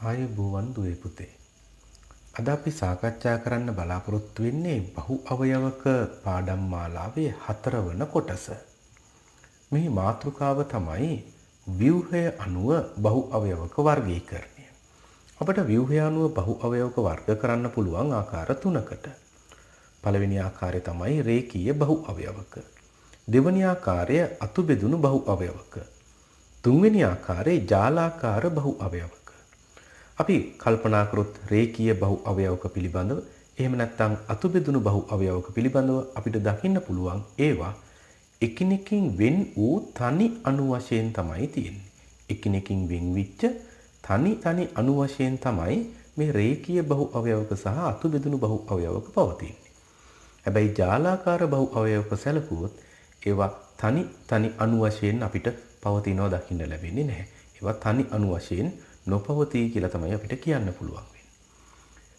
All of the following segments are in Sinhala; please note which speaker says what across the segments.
Speaker 1: ආයුබෝවන් දුවේ පුතේ. අද අපි සාකච්ඡා කරන්න බලාපොරොත්තු වෙන්නේ බහු අවයවක පාඩම් මාලාවේ 4 වන කොටස. මේ මාතෘකාව තමයි ව්‍යුහය අනුව බහු අවයවක වර්ගීකරණය. අපට ව්‍යුහය අනුව බහු අවයවක වර්ග කරන්න පුළුවන් ආකාර 3කට. පළවෙනි ආකාරය තමයි රේඛීය බහු අවයවක. දෙවෙනි ආකාරය අතුබෙදුණු බහු අවයවක. තුන්වෙනි ආකාරය ජාලාකාර බහු අවයවක. අපි කල්පනා කරොත් රේඛීය බහු අවයවක පිළිබඳව එහෙම නැත්නම් අතුබෙදුණු බහු අවයවක පිළිබඳව අපිට දකින්න පුළුවන් ඒවා එකිනෙකින් වෙන් වූ තනි අණු වශයෙන් තමයි තියෙන්නේ. එකිනෙකින් වෙන් විච්ච තනි අණු වශයෙන් තමයි මේ රේඛීය බහු අවයවක සහ අතුබෙදුණු බහු අවයවක පවතින්නේ. හැබැයි ජාලාකාර බහු අවයවක සැලකුවොත් ඒවා තනි අණු වශයෙන් අපිට පවතිනවා දකින්න ලැබෙන්නේ නැහැ. ඒවා තනි අණු වශයෙන් නොපවතී කියලා තමයි අපිට කියන්න පුළුවන් වෙන්නේ.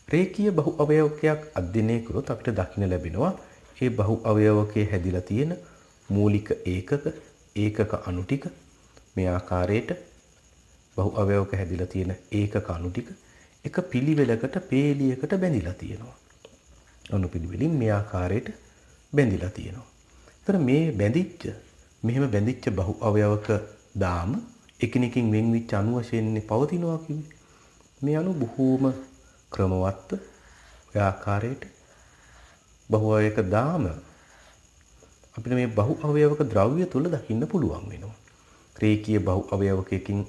Speaker 1: රේඛීය බහු අවයවකයක් අධ්‍යයනය කරොත් අපිට දකින්න ලැබෙනවා මේ බහු අවයවකයේ හැදිලා තියෙන මූලික ඒකක අණු ටික මේ ආකාරයට බහු අවයවක හැදිලා තියෙන ඒකක අණු ටික එක පිළිවෙලකට පේලියකට බැඳිලා තියෙනවා. අණු පිළිවෙලින් මේ ආකාරයට බැඳිලා තියෙනවා. ඒතර මේ මෙහෙම බැඳිච්ච බහු අවයවක දාම එකිනෙකින් වෙන් වෙච්ච අණු වශයෙන් පවතිනවා කිව්වේ. මේ අණු බොහෝම ක්‍රමවත්ව ඔය ආකාරයට බහු අවයවක දාම අපිට මේ බහු අවයවක ද්‍රව්‍ය තුල දකින්න පුළුවන් වෙනවා. රේඛීය බහු අවයවකයකින්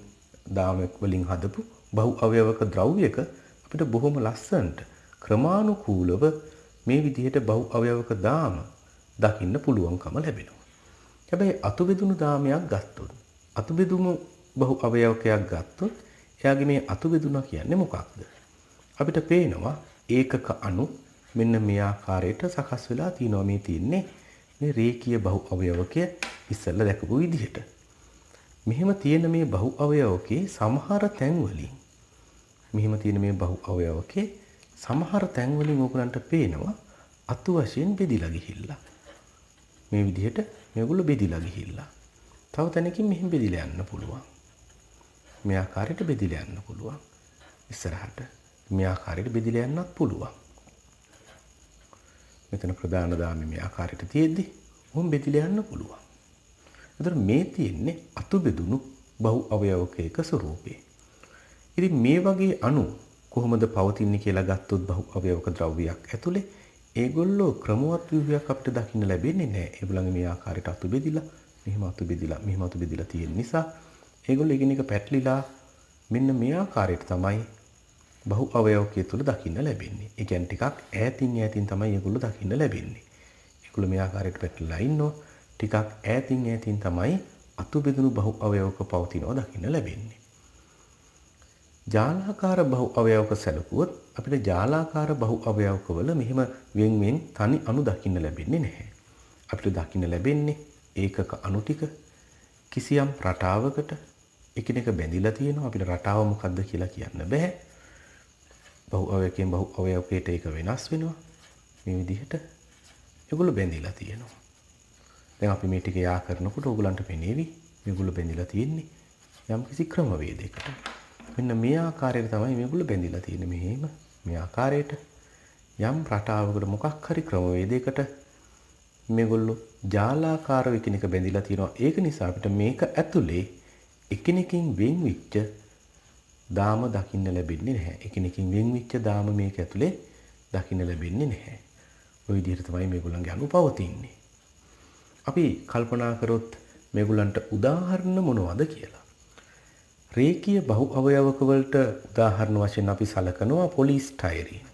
Speaker 1: දාමයක් වලින් හදපු බහු අවයවක ද්‍රව්‍යයක අපිට බොහොම ලස්සනට ක්‍රමානුකූලව මේ විදිහට බහු අවයවක දාම දකින්න පුළුවන්කම ලැබෙනවා. හැබැයි අතුබෙදුණු දාමයක් ගත්තොත් අතුබෙදුණු බහු අවයවකයක් ගත්තොත් එයාගේ මේ අතුබෙදුණා කියන්නේ මොකක්ද? අපිට පේනවා ඒකක අණු මෙන්න මේ ආකාරයට සකස් වෙලා තියෙනවා. මේ තියෙන්නේ මේ රේඛීය බහු අවයවකය ඉස්සෙල්ලා දැකපු විදිහට. මෙහෙම තියෙන මේ බහු අවයවකේ සමහර තැන්වලින් සමහර තැන්වලින් ඕගලන්ට පේනවා අතු වශයෙන් බෙදිලා ගිහිල්ලා. මේ විදිහට මේගොල්ලෝ බෙදිලා ගිහිල්ලා. තව තැනකින් මෙහෙම බෙදිලා යන්න පුළුවන්. මේ ආකාරයට බෙදිලා යන්න පුළුවන්. ඉස්සරහට මේ ආකාරයට බෙදිලා යන්නත් පුළුවන්. මෙතන ප්‍රධාන දාමේ මේ ආකාරයට තියෙද්දි උන් බෙදිලා යන්න පුළුවන්. ඒතර මේ තියෙන්නේ අතුබෙදුණු බහු අවයවකයක ස්වරූපේ. ඉතින් මේ වගේ අණු කොහොමද පවතින්නේ කියලා ගත්තොත් බහු අවයවක ද්‍රව්‍යයක් ඇතුලේ ඒගොල්ලෝ ක්‍රමවත් ව්‍යුහයක් අපිට දකින්න ලැබෙන්නේ නැහැ. ඒගොල්ලන්ගේ මේ ආකාරයට අතු බෙදිලා, මෙහෙම අතු බෙදිලා තියෙන නිසා ඒගොල්ලෝ එකිනෙක පැටලිලා මෙන්න මේ ආකාරයට තමයි බහු අවයවකයේ තුල දකින්න ලැබෙන්නේ. ඒ කියන්නේ ටිකක් ඈතින් තමයි ඒගොල්ලෝ දකින්න ලැබෙන්නේ. ඒගොල්ලෝ මේ ආකාරයට පැටලලා ඉන්නවා. ටිකක් ඈතින් තමයි අතුබෙදුණු බහු අවයවක පවතිනවා දකින්න ලැබෙන්නේ. ජාලාකාර බහු අවයවක සැලකුවොත් අපිට ජාලාකාර බහු අවයවකවල මෙහෙම වෙන් තනි අණු දකින්න ලැබෙන්නේ නැහැ. අපිට දකින්න ලැබෙන්නේ ඒකක අණු ටික කිසියම් රටාවකට එකිනෙක බැඳිලා තියෙනවා. අපිට රටාව මොකක්ද කියලා කියන්න බෑ. බහු අවයවකෙන් බහු අවයවකයට ඒක වෙනස් වෙනවා. මේ විදිහට ඒගොල්ලෝ බැඳිලා තියෙනවා. දැන් අපි මේ ටික යා කරනකොට ඕගලන්ට පෙනේවි මේගොල්ලෝ බැඳිලා තියෙන්නේ යම්කිසි ක්‍රමවේදයකට. මෙන්න මේ ආකාරයට තමයි මේගොල්ලෝ බැඳිලා තියෙන්නේ. මෙහෙම මේ ආකාරයට යම් රටාවකට මොකක් හරි ක්‍රමවේදයකට මේගොල්ලෝ ජාලාකාරව එකිනෙක බැඳිලා තියෙනවා. ඒක නිසා අපිට මේක ඇතුලේ එකිනෙකින් වෙන් වෙච්ච දාම දකින්න ලැබෙන්නේ නැහැ. එකිනෙකින් වෙන් වෙච්ච දාම මේක ඇතුලේ දකින්න ලැබෙන්නේ නැහැ. ওই විදිහට තමයි මේගොල්ලන්ගේ අණු පවතින්නේ. අපි කල්පනා කරොත් මේගොල්ලන්ට උදාහරණ මොනවද කියලා. රේඛීය බහු අවයවක වලට උදාහරණ වශයෙන් අපි සලකනවා පොලිස්ටයිරීන්.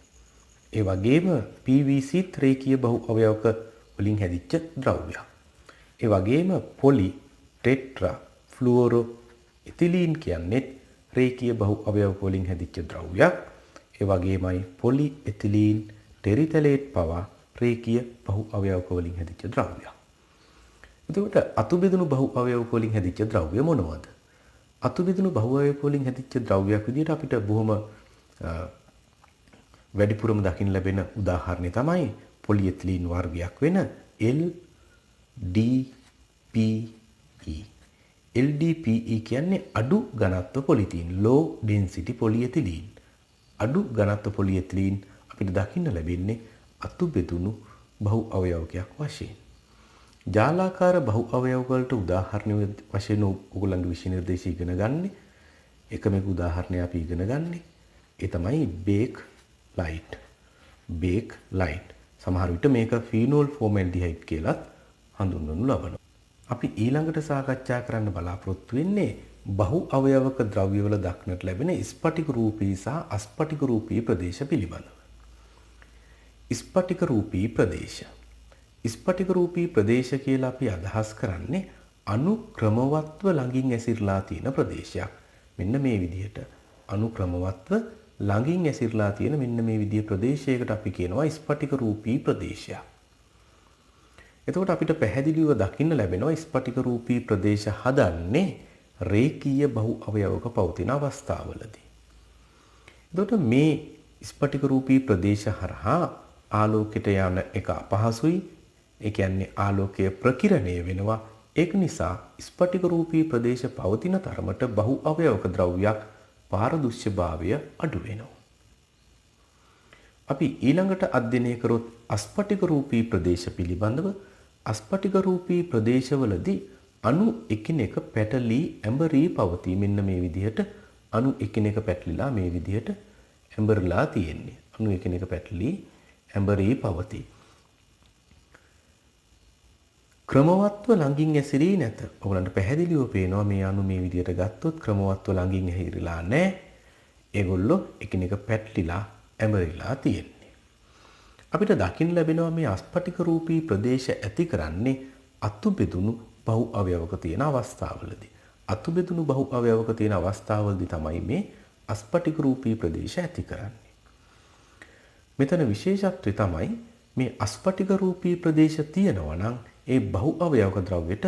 Speaker 1: ඒ වගේම PVC රේඛීය බහු අවයවක වලින් හැදිච්ච ද්‍රව්‍යයක්. ඒ වගේම පොලි ටෙට්‍රා ෆ්ලුෝරෝ ඉතිලීන් කියන්නේ රේඛීය බහු අවයවක වලින් හැදිච්ච ද්‍රව්‍යයක්. ඒ වගේමයි පොලි එතිලීන් ටෙරිතලේට් පවා රේඛීය බහු අවයවක වලින් හැදිච්ච ද්‍රව්‍යයක්. එතකොට අතුබෙදුණු බහු අවයවක වලින් හැදිච්ච ද්‍රව්‍ය මොනවද? අතුබෙදුණු බහු අවයවක වලින් හැදිච්ච ද්‍රව්‍යයක් විදිහට අපිට බොහොම වැඩිපුරම දකින්න ලැබෙන උදාහරණය තමයි පොලිඑතිලීන් වර්ගයක් වෙන LDPE. LDPE කියන්නේ අඩු ඝනත්ව පොලිතීන්, low density polyethylene. අඩු ඝනත්ව polyethylene අපිට දකින්න ලැබෙන්නේ අතු බෙදුණු බහු අවයවකයක් වශයෙන්. ජාලාකාර බහු අවයව වලට උදාහරණ වශයෙන් ඔයගොල්ලන්ගේ විෂය නිර්දේශය ඉගෙන ගන්න. එකම උදාහරණයක් අපි ඉගෙන ගන්න. ඒ තමයි Bakelite. Bakelite. සමහර විට මේක phenol formaldehyde කියලාත් හඳුන්වනු ලබනවා. අපි ඊළඟට සාකච්ඡා කරන්න බලාපොරොත්තු වෙන්නේ බහු අවයවක ද්‍රව්‍යවල දක්නට ලැබෙන ස්පටික රූපී සහ අස්පටික රූපී ප්‍රදේශ පිළිබඳව. ස්පටික රූපී ප්‍රදේශ. ස්පටික රූපී ප්‍රදේශ කියලා අපි අදහස් කරන්නේ අනුක්‍රමවත්ව ළඟින් ඇසිරලා තියෙන ප්‍රදේශයක්. මෙන්න මේ විදිහට අනුක්‍රමවත්ව ළඟින් ඇසිරලා තියෙන මෙන්න මේ විදිහේ ප්‍රදේශයකට අපි කියනවා ස්පටික රූපී ප්‍රදේශයක්. එතකොට අපිට පැහැදිලිව දකින්න ලැබෙනවා ස්පටික රූපී ප්‍රදේශ හදන්නේ රේඛීය බහු අවයවක පවතින අවස්ථාවලදී. එතකොට මේ ස්පටික රූපී ප්‍රදේශ හරහා ආලෝකයට යන එක අපහසුයි. ඒ කියන්නේ ආලෝකය ප්‍රකිරණය වෙනවා. ඒක නිසා ස්පටික රූපී ප්‍රදේශ පවතින තරමට බහු අවයවක ද්‍රව්‍යයක් පාරදෘශ්‍යභාවය අඩු වෙනවා. අපි ඊළඟට අධ්‍යයනය කරොත් අස්පටික රූපී ප්‍රදේශ පිළිබඳව. අස්පටික රූපී ප්‍රදේශවලදී අණු එකිනෙක පැටලී ඇඹරී පවතී. මෙන්න මේ විදිහට අණු එකිනෙක පැටලිලා මේ විදිහට ඇඹරලා තියෙන්නේ. අණු එකිනෙක පැටලී ඇඹරී පවතී. ක්‍රමවත්ව ළඟින් ඇසිරී නැත. ඔයගලන්ට පැහැදිලිව පේනවා මේ අණු මේ විදිහට ගත්තොත් ක්‍රමවත්ව ළඟින් ඇහිරිලා නැහැ. ඒගොල්ලෝ එකිනෙක පැටලිලා ඇඹරිලා තියෙන්නේ. අපිට දකින්න ලැබෙනවා මේ අස්පටික රූපී ප්‍රදේශ ඇති කරන්නේ අතු බෙදුණු බහු අවයවක තියෙන අවස්ථාවලදී. අතු බෙදුණු බහු අවයවක තියෙන අවස්ථාවලදී තමයි මේ අස්පටික රූපී ප්‍රදේශ ඇති කරන්නේ. මෙතන විශේෂත්වය තමයි මේ අස්පටික රූපී ප්‍රදේශ තියෙනවා නම් ඒ බහු අවයවක ද්‍රව්‍යයට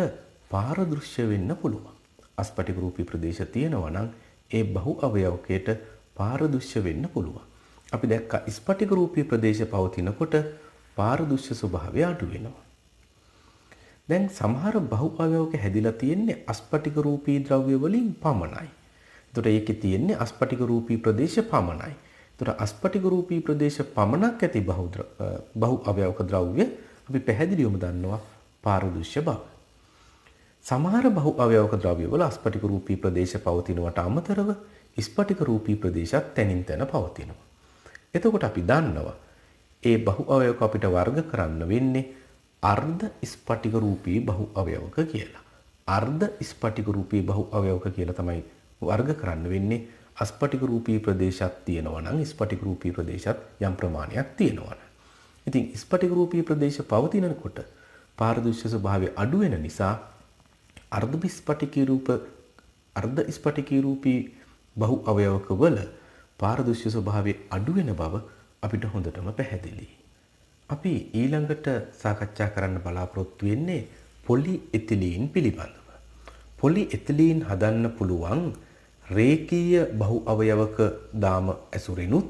Speaker 1: පාරදෘශ්‍ය වෙන්න පුළුවන්. අස්පටික රූපී ප්‍රදේශ තියෙනවා නම් ඒ බහු අවයවකයට පාරදෘශ්‍ය වෙන්න පුළුවන්. අපි දැක්ක ස්පටික රූපී ප්‍රදේශ පවතිනකොට පාරදෘශ්‍ය ස්වභාවය අඩු වෙනවා. දැන් සමහර බහු අවයවක හැදිලා තියෙන්නේ අස්පටික රූපී ද්‍රව්‍ය වලින් පමණයි. ඒතකොට ඒකේ තියෙන්නේ අස්පටික රූපී ප්‍රදේශ පමණයි. ඒතකොට අස්පටික රූපී ප්‍රදේශ පමණක් ඇති බහු අවයවක ද්‍රව්‍ය අපි පැහැදිලිවම දන්නවා පාරදෘශ්‍ය බව. සමහර බහු අවයවක ද්‍රව්‍ය වල අස්පටික රූපී ප්‍රදේශ පවතිනවට අමතරව ස්පටික රූපී ප්‍රදේශත් තැනින් තැන පවතිනවා. එතකොට අපි දන්නවා ඒ බහු අවයවක අපිට වර්ග කරන්න වෙන්නේ අර්ධ ස්පටික රූපී බහු අවයවක කියලා. අර්ධ ස්පටික රූපී බහු අවයවක කියලා තමයි වර්ග කරන්න වෙන්නේ. අස්පටික රූපී ප්‍රදේශات තියෙනවා නම් ස්පටික රූපී ප්‍රදේශات යම් ප්‍රමාණයක් තියෙනවා නම්. ඉතින් ස්පටික රූපී ප්‍රදේශ පවතිනකොට පාරදෘශ්‍ය ස්වභාවය අඩු වෙන නිසා අර්ධ ස්පටිකී රූපී බහු අවයවක වල පාරදෘශ්‍ය ස්වභාවය අඩු වෙන බව අපිට හොඳටම පැහැදිලියි. අපි ඊළඟට සාකච්ඡා කරන්න බලාපොරොත්තු වෙන්නේ පොලිඑතිලීන් පිළිබඳව. පොලිඑතිලීන් හදන්න පුළුවන් රේඛීය බහු අවයවක දාම ඇසුරිනුත්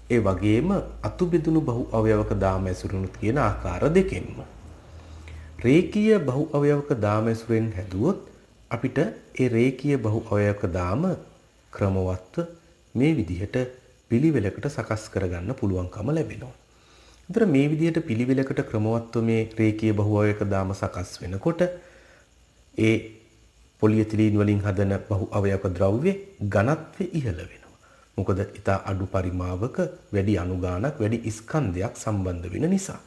Speaker 1: ඒ වගේම අතු බෙදුණු බහු අවයවක දාම ඇසුරිනුත් කියන ආකාර දෙකෙන්ම. රේඛීය බහු අවයවක දාම ඇසුරෙන් හැදුවොත් අපිට ඒ රේඛීය බහු අවයවක දාම ක්‍රමවත්ව මේ විදිහට පිළිවෙලකට සකස් කරගන්න පුළුවන්කම ලැබෙනවා. ඒතර මේ විදිහට පිළිවෙලකට ක්‍රමවත්ව මේ රේඛීය බහු අවයවක දාම සකස් වෙනකොට ඒ පොලිඑතිලීන් වලින් හදන බහු අවයවක ද්‍රව්‍ය ඝනත්වය ඉහළ වෙනවා. මොකද ඊට අඩු පරිමාවක වැඩි අණු ගාණක් වැඩි ස්කන්ධයක් සම්බන්ධ වෙන නිසා.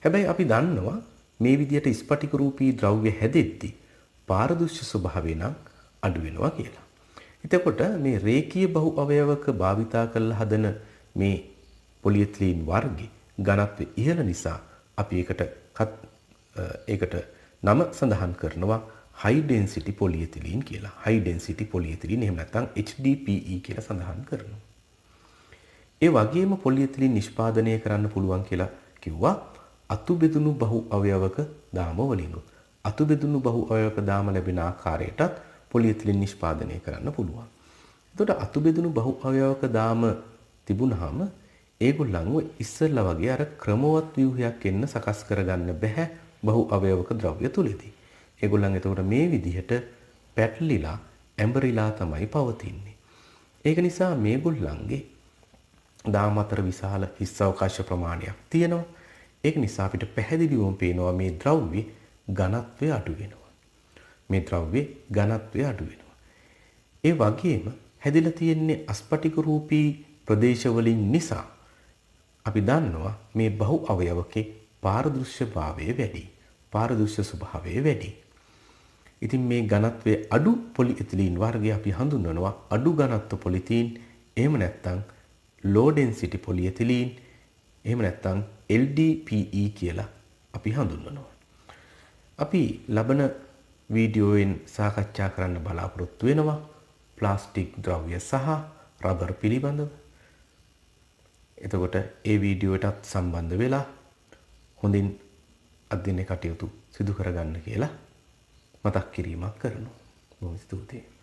Speaker 1: හැබැයි අපි දන්නවා මේ විදිහට ස්පටික රූපී ද්‍රව්‍ය හැදෙද්දී පාරදෘශ්‍ය ස්වභාවය නම් අඩු වෙනවා කියලා. එතකොට මේ රේඛීය බහු අවයවක භාවිතා කරලා හදන මේ පොලිඑතිලීන් වර්ගයේ ඝනත්වය ඉහළ නිසා අපි ඒකට නම සඳහන් කරනවා high density polyethylene කියලා. high density polyethylene එහෙම නැත්නම් HDPE කියලා සඳහන් කරනවා. ඒ වගේම පොලිඑතිලීන් නිෂ්පාදනය කරන්න පුළුවන් කියලා කිව්වා අතු බෙදුණු බහු අවයවක දාම වලිනුත්. අතු බෙදුණු බහු අවයවක දාම ලැබෙන ආකාරයටත් පොලිඑතිලීන් නිෂ්පාදනය කරන්න පුළුවන්. එතකොට අතු බෙදුණු බහු අවයවක දාම තිබුණාම ඒගොල්ලන්ව ඉස්සෙල්ලා වගේ අර ක්‍රමවත් ව්‍යුහයක් එන්න සකස් කරගන්න බෑ බහු අවයවක ද්‍රව්‍ය තුලදී. ඒගොල්ලන් එතකොට මේ විදිහට පැටලිලා ඇඹරිලා තමයි පවතින්නේ. ඒක නිසා මේගොල්ලන්ගේ දාම අතර විශාල හිස් අවකාශ ප්‍රමාණයක් තියෙනවා. ඒක නිසා අපිට පැහැදිලිවම පේනවා මේ ද්‍රව්‍ය ඝනත්වය අඩු වෙනවා. මේ ද්‍රව්‍ය ඝනත්වය අඩු වෙනවා. ඒ වගේම හැදිලා තියෙන්නේ අස්පටික රූපී ප්‍රදේශ වලින් නිසා අපි දන්නවා මේ බහු අවයවකේ පාරදෘශ්‍යභාවය වැඩි. පාරදෘශ්‍ය ස්වභාවය වැඩි. ඉතින් මේ ඝනත්වයේ අඩු පොලිඑතිලීන් වර්ගය අපි හඳුන්වනවා අඩු ඝනත්ව පොලිතීන්. එහෙම නැත්නම් low density polyethylene. එහෙම නැත්නම් LDPE කියලා අපි හඳුන්වනවා. අපි ලබන වීඩියෝවෙන් සාකච්ඡා කරන්න බලාපොරොත්තු වෙනවා ප්ලාස්ටික් ද්‍රව්‍ය සහ රබර් පිළිබඳව. එතකොට ඒ වීඩියෝටත් සම්බන්ධ වෙලා හොඳින් අධ්‍යයන කටයුතු සිදු කරගන්න කියලා මතක් කිරීමක් කරනවා. බොහොම ස්තුතියි.